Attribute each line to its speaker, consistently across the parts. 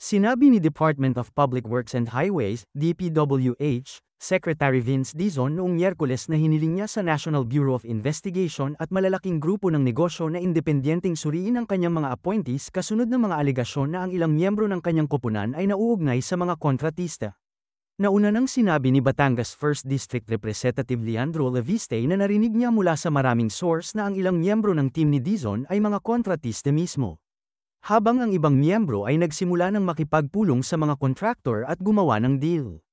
Speaker 1: Sinabi ni Department of Public Works and Highways, DPWH, Secretary Vince Dizon noong Miyerkules na hiniling niya sa National Bureau of Investigation at malalaking grupo ng negosyo na independyenteng suriin ang kanyang mga appointees kasunod ng mga alegasyon na ang ilang miyembro ng kanyang koponan ay nauugnay sa mga kontratista. Nauna nang sinabi ni Batangas 1st District Representative Leandro Leviste na narinig niya mula sa maraming source na ang ilang miyembro ng team ni Dizon ay mga kontratista mismo. Habang ang ibang miyembro ay nagsimula ng makipagpulong sa mga contractor at gumawa ng deal.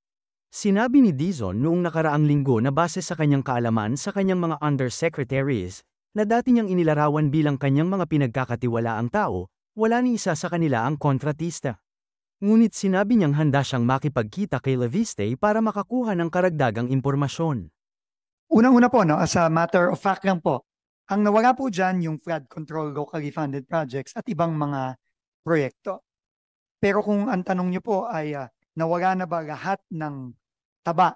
Speaker 1: Sinabi ni Dizon noong nakaraang linggo na base sa kanyang kaalaman sa kanyang mga undersecretaries, na dati niyang inilarawan bilang kanyang mga pinagkakatiwalaang tao, wala ni isa sa kanila ang kontratista. Ngunit sinabi niyang handa siyang makipagkita kay Leviste para makakuha ng karagdagang impormasyon.
Speaker 2: Unang-una po, no, as a matter of fact lang po, ang nawala po dyan yung flood control locally funded projects at ibang mga proyekto. Pero kung ang tanong niyo po ay nawala na ba lahat ng taba?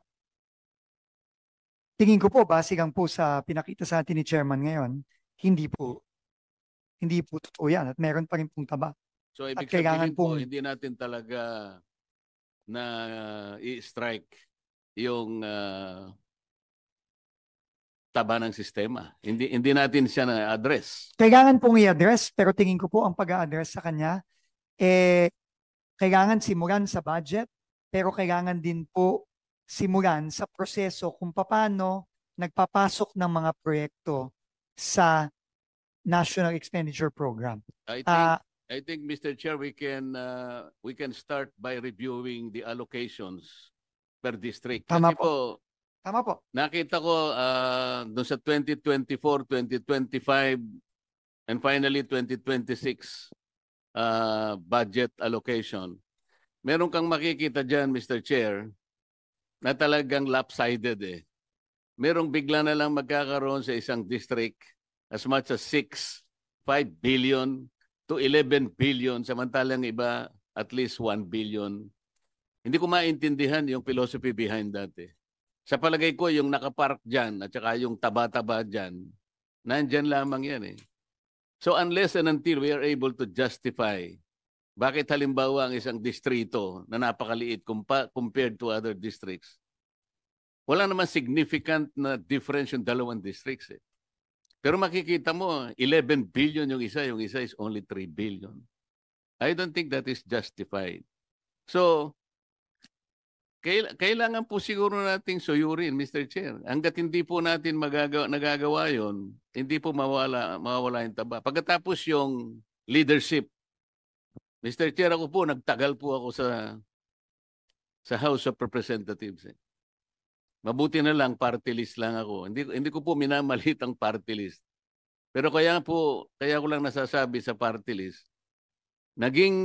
Speaker 2: Tingin ko po, base lang po sa pinakita sa atin ni Chairman ngayon, hindi po totoo yan at meron pa rin pong taba.
Speaker 3: So
Speaker 2: At
Speaker 3: ibig
Speaker 2: kailangan
Speaker 3: sabihin po,
Speaker 2: pong-
Speaker 3: hindi natin talaga na i-strike yung taba ng sistema. Hindi natin siya na-address.
Speaker 2: Kailangan pong i-address, pero tingin ko po ang pag-a-address sa kanya, kailangan simulan sa budget, pero kailangan din po simulan sa proseso kung paano nagpapasok ng mga proyekto sa National Expenditure Program.
Speaker 3: I think, Mr. Chair, we can start by reviewing the allocations per district.
Speaker 2: Tama
Speaker 3: Kasi po,
Speaker 2: Tama po.
Speaker 3: nakita ko doon sa 2024, 2025, and finally 2026 budget allocation. Meron kang makikita dyan, Mr. Chair, na talagang lopsided eh. Merong bigla na lang magkakaroon sa isang district as much as 5 billion to 11 billion, samantalang iba at least 1 billion. Hindi ko maintindihan yung philosophy behind that eh. Sa palagay ko, yung nakapark dyan at saka yung taba-taba dyan, nandyan lamang yan eh. So unless and until we are able to justify bakit halimbawa ang isang distrito na napakaliit compared to other districts, wala naman significant na difference yung dalawang districts eh. Pero makikita mo, 11 billion yung isa is only 3 billion. I don't think that is justified. So, kailangan po siguro nating suyurin, Mr. Chair. Hanggat hindi po natin nagagawa yon, hindi po mawawala yung taba. Pagkatapos yung leadership, Mr. Chair, ako po, nagtagal po ako sa House of Representatives. Eh. Mabuti na lang, party list lang ako. Hindi ko po minamalit ang party list. Pero kaya ko lang nasasabi sa party list, naging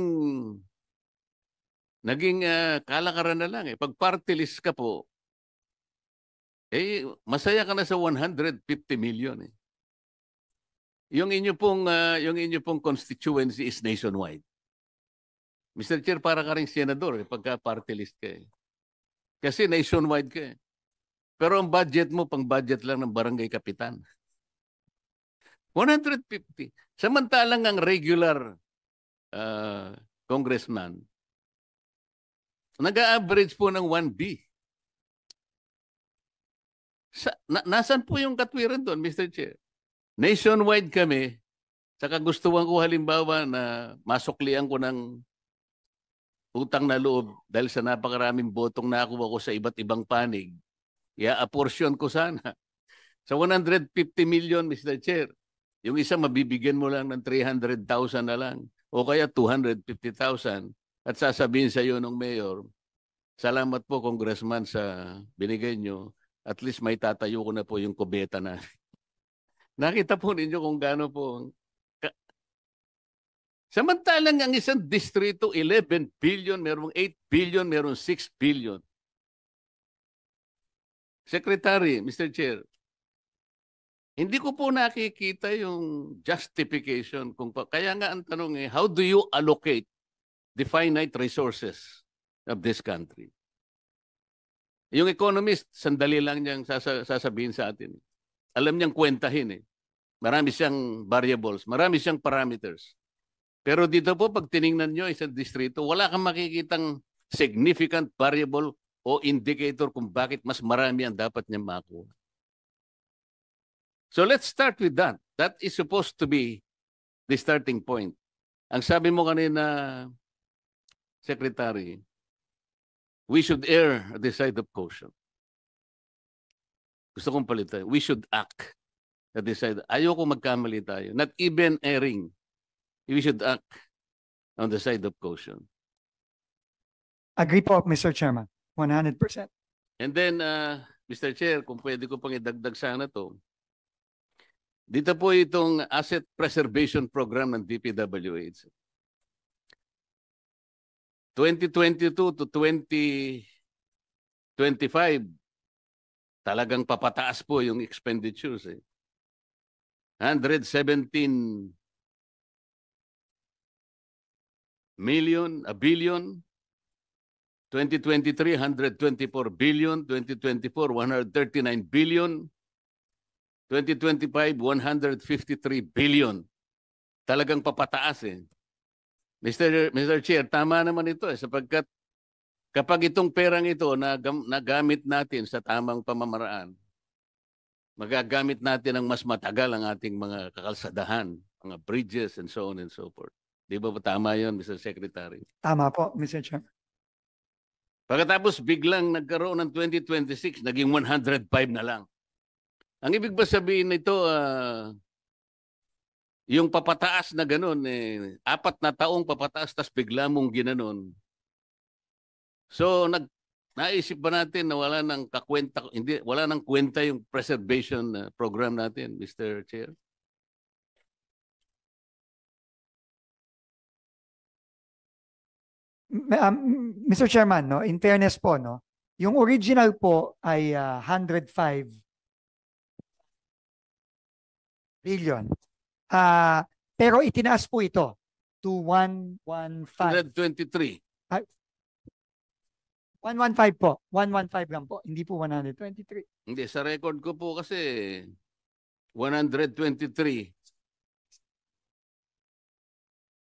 Speaker 3: kalakaran na lang eh. Pag party list ka po, masaya ka na sa 150 million eh. Yung inyo pong constituency is nationwide. Mr. Chair, para ka rin senador eh, pagka party list ka eh. Kasi nationwide ka eh. Pero ang budget mo, pang budget lang ng barangay kapitan. 150. Samantalang ang regular congressman, nag-a-average po ng 1B. Nasaan po yung katwiran doon, Mr. Chair? Nationwide kami, sa kagustuhan ko halimbawa na masuklian ko ng utang na loob dahil sa napakaraming botong nakuha ko sa iba't ibang panig, a-portion ko sana. Sa 150 million, Mr. Chair, yung isa mabibigyan mo lang ng 300,000 na lang o kaya 250,000 at sasabihin sa iyo ng mayor, salamat po, Congressman, sa binigay nyo. At least may tatayo ko na po yung kubeta na. Nakita po ninyo kung gaano po. Samantalang ang isang distrito, 11 billion, merong 8 billion, merong 6 billion. Secretary, Mr. Chair, hindi ko po nakikita yung justification. Kaya nga ang tanong how do you allocate the finite resources of this country? Yung economist, sandali lang niyang sasabihin sa atin. Alam niyang kwentahin eh. Marami siyang variables, marami siyang parameters. Pero dito po, pag tiningnan nyo isang distrito, wala kang makikitang significant variable o indicator kung bakit mas marami ang dapat niya makuha. So let's start with that. That is supposed to be the starting point. Ang sabi mo kanina, Secretary, we should err at the side of caution. Gusto kong palitan. We should act at the side. Ayoko magkamali tayo. Not even erring. We should act on the side of caution.
Speaker 2: Agree po, Mr. Chairman. 100%.
Speaker 3: And then, Mr. Chair, kung pwede ko pang idagdag sana to, dito po itong Asset Preservation Program ng DPWH. 2022 to 2025, talagang papataas po yung expenditures. 117 million, a billion. 2023, 124 billion. 2024, 139 billion. 2025, 153 billion. Talagang papataas Mr. Chair, tama naman ito sapagkat kapag itong perang ito nagamit natin sa tamang pamamaraan, magagamit natin ng mas matagal ang ating mga kakalsadahan, mga bridges and so on and so forth. Di ba tama yun, Mr. Secretary?
Speaker 2: Tama po, Mr. Chairman.
Speaker 3: Pagkatapos biglang nagkaroon ng 2026, naging 105 na lang. Ang ibig ba sabihin nito, yung papataas na ganun, 4 na taong papataas, tas bigla mong ginanon. So, naisip ba natin na wala nang kakwenta, wala nang kwenta yung preservation program natin, Mr. Chair?
Speaker 2: Mr. Chairman, no, in fairness po, no, yung original po ay 105 billion. Pero itinaas po ito to 115.
Speaker 3: 123.
Speaker 2: 115 po. 115 lang po. Hindi po 123.
Speaker 3: Hindi, sa record ko po kasi 123.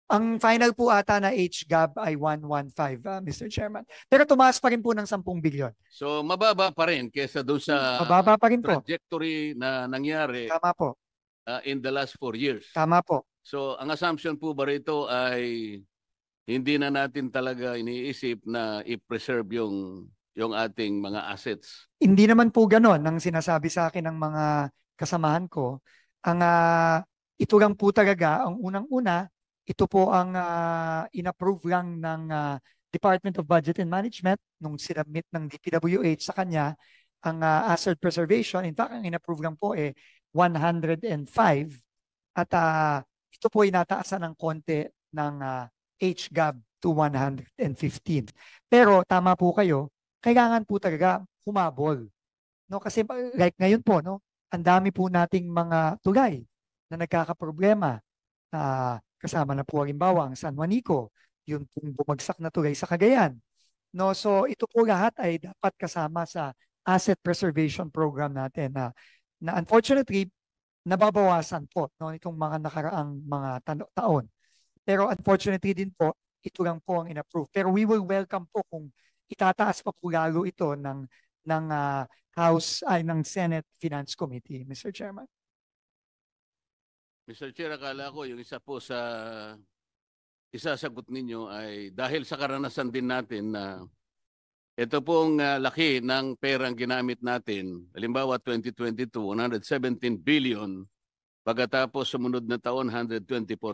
Speaker 2: Ang final po ata na HGAB ay 115, Mr. Chairman. Pero tumaas pa rin po ng 10 bilyon.
Speaker 3: So mababa pa rin kesa doon sa
Speaker 2: mababa pa rin po.
Speaker 3: Trajectory na nangyari.
Speaker 2: Tama po.
Speaker 3: In the last 4 years.
Speaker 2: Tama po.
Speaker 3: So ang assumption po ba rito ay hindi na natin talaga iniisip na i-preserve yung ating mga assets?
Speaker 2: Hindi naman po ganon ang sinasabi sa akin ng mga kasamahan ko. Ang ito lang po talaga, ang unang-una, ito po ang in-approve lang ng Department of Budget and Management nung sinabmit ng DPWH sa kanya ang asset preservation. In fact, ang in-approve lang po 105 at ito po ay nataasan ng konti ng HGAB to 115. Pero tama po kayo, kailangan po talaga humabol. No, kasi like ngayon po, no, ang dami po nating mga tulay na nagkakaproblema. Kasama na po halimbawa ang San Juanico, yung bumagsak na tulay sa Cagayan. No, so ito po lahat ay dapat kasama sa asset preservation program natin na unfortunately nababawasan po no itong mga nakaraang mga taon. Pero unfortunately din po ito lang po ang in-approve. Pero we will welcome po kung itataas pa po lalo ito ng House ay ng Senate Finance Committee, Mr. Chairman.
Speaker 3: Mr. Chair, akala ko yung isa po sa isasagot ninyo ay dahil sa karanasan din natin na ito pong laki ng perang ginamit natin. Halimbawa 2022, 117 billion. Pagkatapos sumunod na taon, 124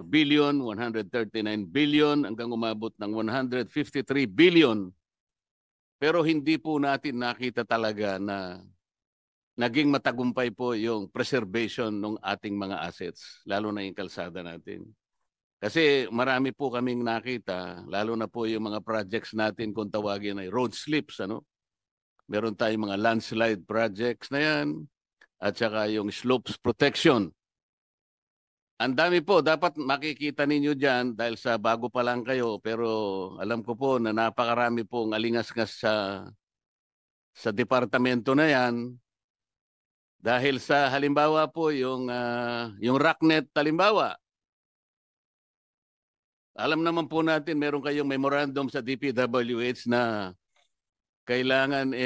Speaker 3: billion, 139 billion, hanggang umabot ng 153 billion. Pero hindi po natin nakita talaga na naging matagumpay po yung preservation ng ating mga assets, lalo na yung kalsada natin. Kasi marami po kaming nakita, lalo na po yung mga projects natin kung tawagin ay road slips. Meron tayong mga landslide projects na yan at saka yung slopes protection. Ang dami po, dapat makikita ninyo dyan dahil sa bago pa lang kayo, pero alam ko po na napakarami pong alingas-ngas sa departamento na yan. Dahil sa halimbawa po yung rocknet halimbawa, Alam naman po natin, meron kayong memorandum sa DPWH na kailangan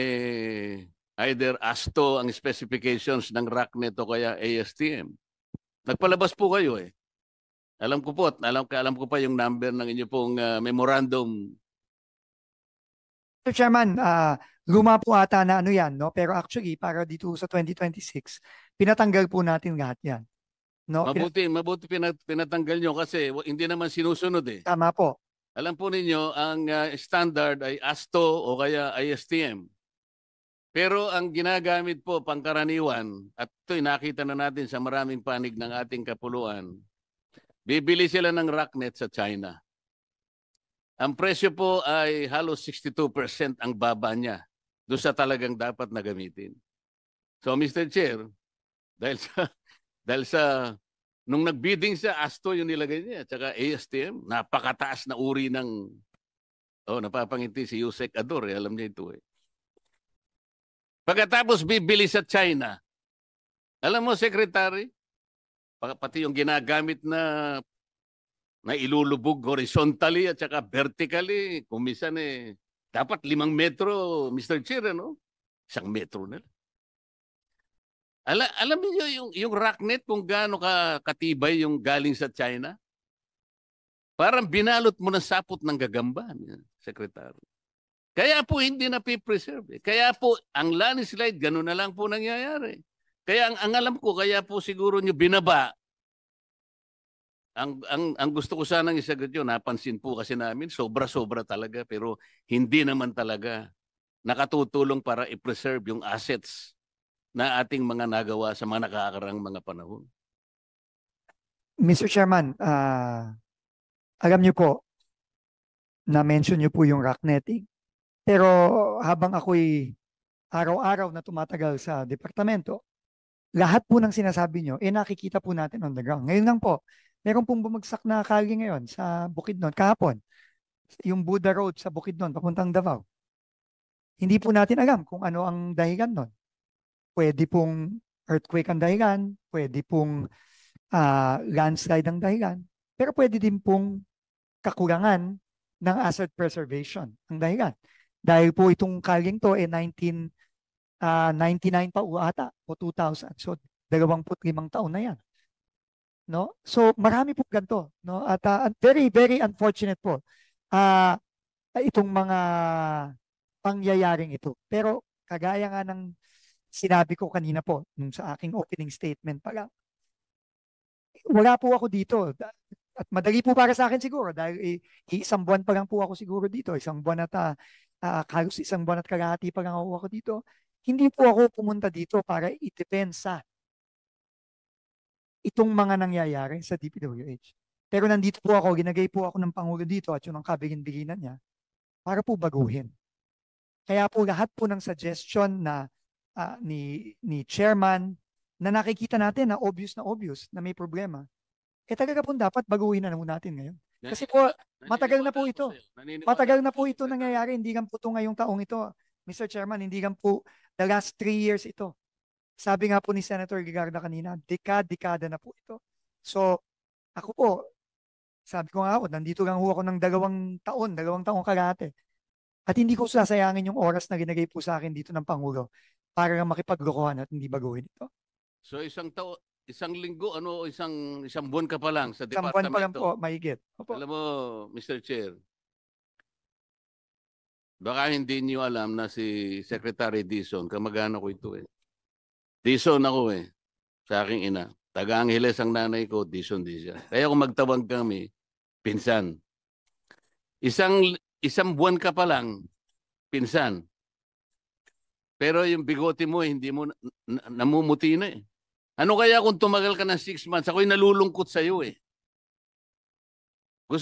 Speaker 3: either ASTO ang specifications ng RACNet o kaya ASTM. Nagpalabas po kayo eh. Alam ko po, alam ko pa yung number ng inyo pong memorandum.
Speaker 2: Mr. Chairman, luma po ata na ano yan, no? Pero actually, para dito sa 2026, pinatanggal po natin lahat yan. No?
Speaker 3: Mabuti pinatanggal nyo kasi hindi naman sinusunod eh.
Speaker 2: Tama po.
Speaker 3: Alam po ninyo, ang standard ay ASTO o kaya ISTM. Pero ang ginagamit po pangkaraniwan, at ito'y nakita na natin sa maraming panig ng ating kapuluan, bibili sila ng RACNet sa China. Ang presyo po ay halos 62% ang baba niya doon sa talagang dapat na gamitin. So Mr. Chair, dahil sa nung nagbidding siya, ASTO yung nilagay niya, at saka ASTM, napakataas na uri ng, napapangiti si Yusek Ador, alam niya ito eh. Pagkatapos bibili sa China, alam mo, Secretary, pati yung ginagamit na ilulubog horizontally at saka vertically, kumisan dapat 5 metro, Mr. Chair, 1 metro na lang. Alam niyo yung RACNet kung gaano katibay yung galing sa China? Parang binalot mo ng sapot ng gagamba, Secretary. Kaya po hindi na preserve. Kaya po ang landslide, gano'n na lang po nangyayari. Kaya ang alam ko, kaya po siguro nyo binaba. Ang gusto ko sanang isagot yun, napansin po kasi namin, sobra-sobra talaga, pero hindi naman talaga nakatutulong para i-preserve yung assets na ating mga nagawa sa mga nakakarang mga panahon.
Speaker 2: Mr. Chairman, alam niyo po, na-mention niyo po yung RACNetting. Pero habang ako'y araw-araw na tumatagal sa departamento, lahat po ng sinasabi niyo, nakikita po natin on the ground. Ngayon lang po, meron pong bumagsak na kalye ngayon sa Bukidnon, kahapon. Yung Buda Road sa Bukidnon, papuntang Davao. Hindi po natin alam kung ano ang dahilan nun. Pwede pong earthquake ang dahilan, pwede pong landslide ang dahilan, pero pwede din pong kakulangan ng asset preservation ang dahilan. Dahil po itong kalyeng to 1999 pa ata o 2000. So 25 taon na yan. No? So marami po ganito, no? At very very unfortunate po itong mga pangyayaring ito. Pero kagaya nga ng sinabi ko kanina po nung sa aking opening statement pa lang, wala po ako dito. At madali po para sa akin siguro dahil isang buwan pa lang po ako siguro dito. Isang buwan at halos isang buwan at kalahati pa lang ako dito. Hindi po ako pumunta dito para i-depensa itong mga nangyayari sa DPWH. Pero nandito po ako, ginagay po ako ng Pangulo dito at yung kabigin-biginan niya para po baguhin. Kaya po lahat po ng suggestion na ni chairman na nakikita natin na obvious na may problema, talaga po dapat baguhin na natin ngayon. Kasi po, matagal na po ito. Matagal na po ito nangyayari. Hindi lang po ito ngayong taong ito. Mr. Chairman, hindi lang po the last 3 years ito. Sabi nga po ni Senator Gigarda kanina, dekada na po ito. So, ako po, sabi ko nga ako, nandito lang ako ng 2 taong kalahati. At hindi ko sasayangin yung oras na ginagay po sa akin dito ng Pangulo para makipaglokohan at hindi baguhin ito.
Speaker 3: So isang linggo, isang buwan ka pa lang sa
Speaker 2: Isang
Speaker 3: departamento.
Speaker 2: buwan pa lang po, mahigit. Opo.
Speaker 3: Alam mo, Mr. Chair, baka hindi niyo alam na si Secretary Dizon, kamag-anak ko ito eh. Dizon ako sa aking ina. Taga-Angeles ang nanay ko, Dizon din siya. Kaya kung magtawag kami, pinsan. Isang buwan ka pa lang, pinsan. Pero yung bigote mo, hindi mo namumuti na eh. Ano kaya kung tumagal ka ng 6 months? Ako'y nalulungkot sa iyo eh.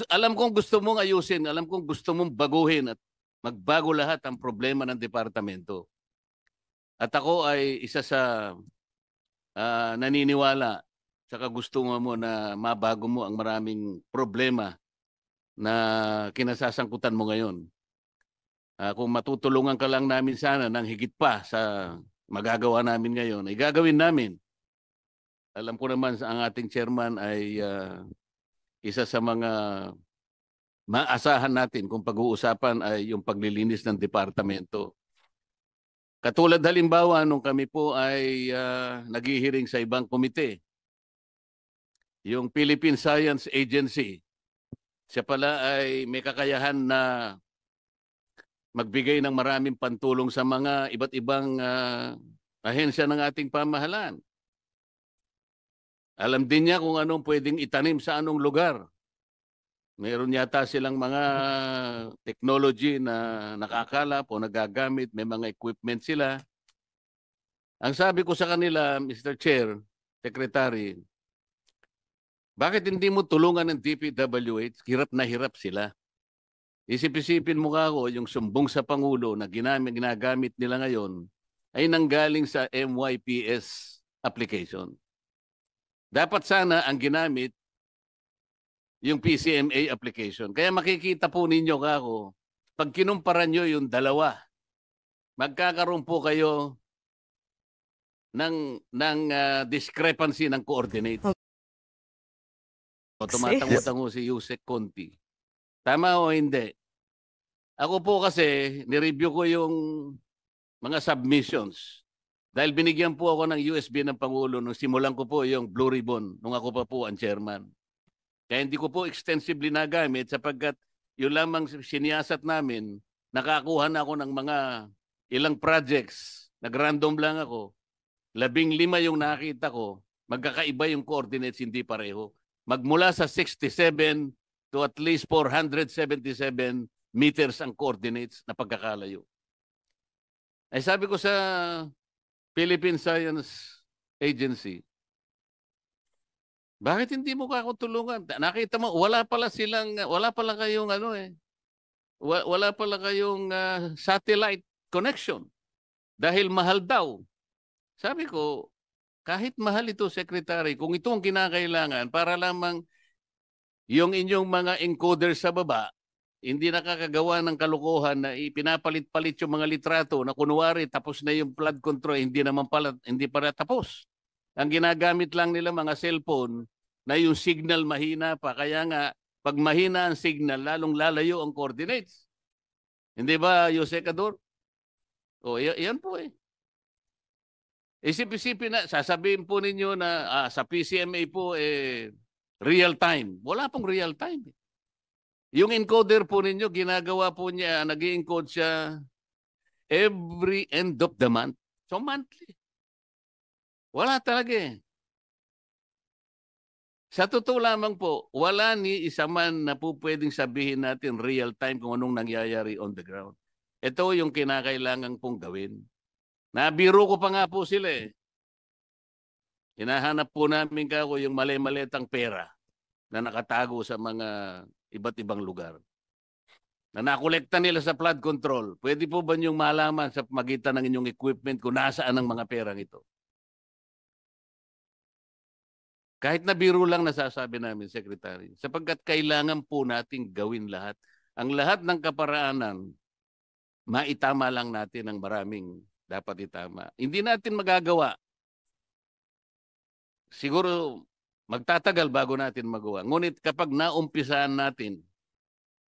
Speaker 3: Alam kong gusto mong ayusin, alam kong gusto mong baguhin at magbago lahat ang problema ng departamento. At ako ay isa sa naniniwala sa kagustuhan mo na mabago mo ang maraming problema na kinasasangkutan mo ngayon. Kung matutulungan ka lang namin sana ng higit pa sa magagawa namin ngayon, ay gagawin namin. Alam ko naman ang ating chairman ay isa sa mga maasahan natin kung pag-uusapan ay yung paglilinis ng departamento. Katulad halimbawa nung kami po ay naghihiring sa ibang komite, yung Philippine Science Agency, siya pala ay may kakayahan na magbigay ng maraming pantulong sa mga iba't ibang ahensya ng ating pamahalaan. Alam din niya kung anong pwedeng itanim sa anong lugar. Meron yata silang mga technology na nakakalap o nagagamit, may mga equipment sila. Ang sabi ko sa kanila, Mr. Chair, Secretary, bakit hindi mo tulungan ng DPWH? Hirap na hirap sila. Isip-isipin mo ako, yung sumbong sa Pangulo na ginagamit nila ngayon ay nanggaling sa MYPS application. Dapat sana ang ginamit yung PCMA application. Kaya makikita po ninyo kako, pag kinumpara nyo yung dalawa, magkakaroon po kayo ng discrepancy ng coordinate. Tumatango-tango si Yusek Conti. Tama o hindi? Ako po kasi, nireview ko yung mga submissions. Dahil binigyan po ako ng USB ng Pangulo nung simulan ko po yung Blue Ribbon nung ako pa po ang chairman. Kaya hindi ko po extensively nagamit sapagkat yun lamang siniyasat namin, nakakuha na ako ng mga ilang projects. Nag-random lang ako. 15 yung nakita ko. Magkakaiba yung coordinates, hindi pareho. Magmula sa 67 to at least 477 meters ang coordinates na pagkakalayo. Ay sabi ko sa Philippine Science Agency, bakit hindi mo ako tulungan? Nakita mo, wala pala kayong wala pala kayong satellite connection dahil mahal daw. Sabi ko, kahit mahal ito, Secretary, kung ito ang kinakailangan para lamang yung inyong mga encoder sa baba, hindi nakakagawa ng kalokohan na ipinapalit-palit yung mga litrato na kunwari tapos na yung flood control, hindi pala tapos. Ang ginagamit lang nila mga cellphone na yung signal mahina pa. Kaya nga, pag mahina ang signal, lalong lalayo ang coordinates. Hindi ba, Yusek Ador? O, yan po eh. Isip-isipin na, sasabihin po ninyo na sa PCMA po real time. Wala pong real time. Yung encoder po ninyo, ginagawa po niya, nag-i-encode siya every end of the month. So monthly. Wala talaga eh. Sa totoo lamang po, wala ni isa man na po pwedeng sabihin natin real time kung anong nangyayari on the ground. Ito yung kinakailangan pong gawin. Nabiro ko pa nga po sila eh. Hinahanap po namin kako yung mali-malitang pera na nakatago sa mga iba't ibang lugar. Na nakolekta nila sa flood control. Pwede po ba niyong malaman sa magitan ng inyong equipment kung nasaan ang mga perang ito? Kahit na biro lang nasasabi namin, Secretary, sapagkat kailangan po nating gawin lahat. Ang lahat ng kaparaanan, maitama lang natin ang maraming dapat itama. Hindi natin magagawa. Siguro magtatagal bago natin magawa. Ngunit kapag naumpisaan natin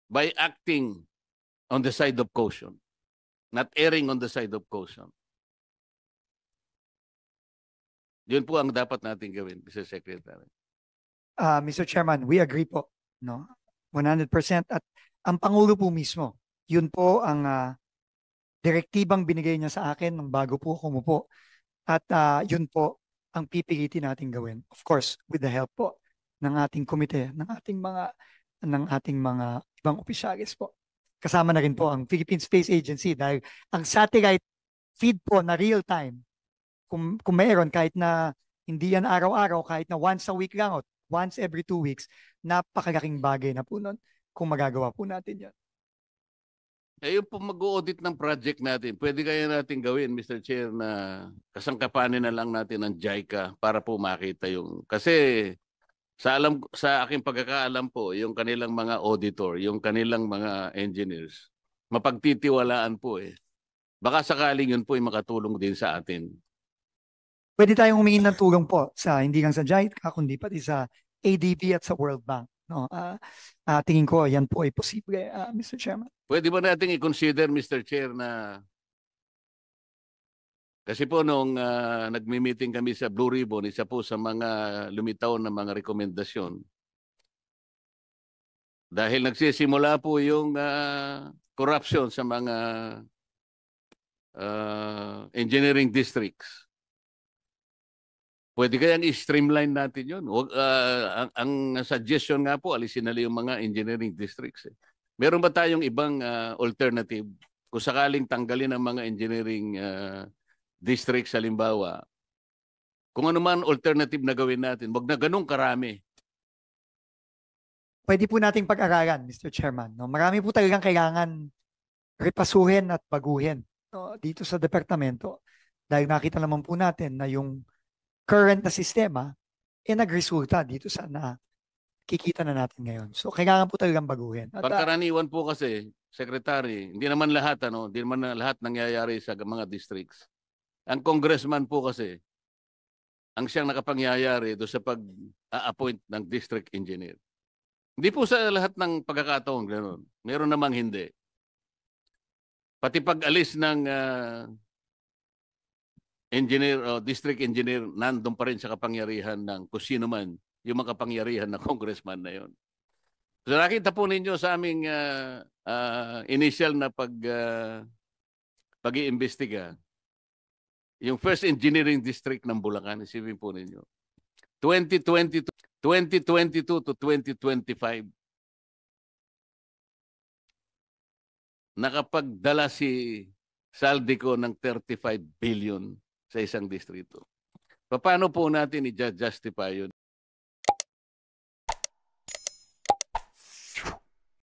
Speaker 3: by acting on the side of caution, not erring on the side of caution, yun po ang dapat natin gawin, Mr. Secretary.
Speaker 2: Mr. Chairman, we agree po, no? 100%. At ang Pangulo po mismo, yun po ang direktibang binigay niya sa akin nung bago po kumupo. At yun po ang pipilitin natin gawin. Of course, with the help po ng ating komite, ng ating mga ibang opisyalis po. Kasama na rin po ang Philippine Space Agency dahil ang satellite feed po na real time, kung mayroon, kahit na hindi yan araw-araw, kahit na once a week lang o once every 2 weeks, napakalaking bagay na po nun kung magagawa po natin yan.
Speaker 3: Yung po mag-audit ng project natin, pwede kaya natin gawin, Mr. Chair, na kasangkapanin na lang natin ng JICA para po makita yung... Kasi sa aking pagkakaalam po, yung kanilang mga auditor, yung kanilang mga engineers, mapagtitiwalaan po eh. Baka sakaling yun po ay makatulong din sa atin.
Speaker 2: Pwede tayong humingi ng tulong po sa hindi lang sa JICA kundi pati sa ADB at sa World Bank No? Tingin ko yan po ay posible, Mr. Chairman.
Speaker 3: Pwede ba nating i-consider, Mr. Chair, na kasi po nung nagmi-meeting kami sa Blue Ribbon, isa po sa mga lumitaw na mga rekomendasyon. Dahil nagsisimula po yung corruption sa mga engineering districts. Pwede kayang i-streamline natin yun. Ang suggestion nga po, alisin na yung mga engineering districts. Meron ba tayong ibang alternative? Kung sakaling tanggalin ang mga engineering districts, halimbawa, kung ano man alternative na gawin natin, wag na ganun karami.
Speaker 2: Pwede po nating pag-aralan, Mr. Chairman. No? Marami po talagang kailangan repasuhin at baguhin, no, dito sa departamento. Dahil nakita naman po natin na yung current na sistema nagresulta dito sa nakikita na natin ngayon. So kailangan po talagang baguhin. At,
Speaker 3: Pagkaraniwan po kasi, Secretary, hindi naman lahat hindi naman lahat nangyayari sa mga districts. Ang congressman po kasi ang siyang nakapangyayari do sa pag-a-appoint ng district engineer. Hindi po sa lahat ng pagkakataon ganoon. Meron namang hindi. Pati pag-alis ng engineer o district engineer, nandun pa rin sa kapangyarihan ng kung sino man yung makapangyarihan ng congressman na yon. So nakita po ninyo sa aming initial na pag-iimbestiga, yung first engineering district ng Bulacan, isipin po ninyo, 2022 to 2025, nakapagdala si Saldico ng 35 billion sa isang distrito. Paano po natin i-justify yun?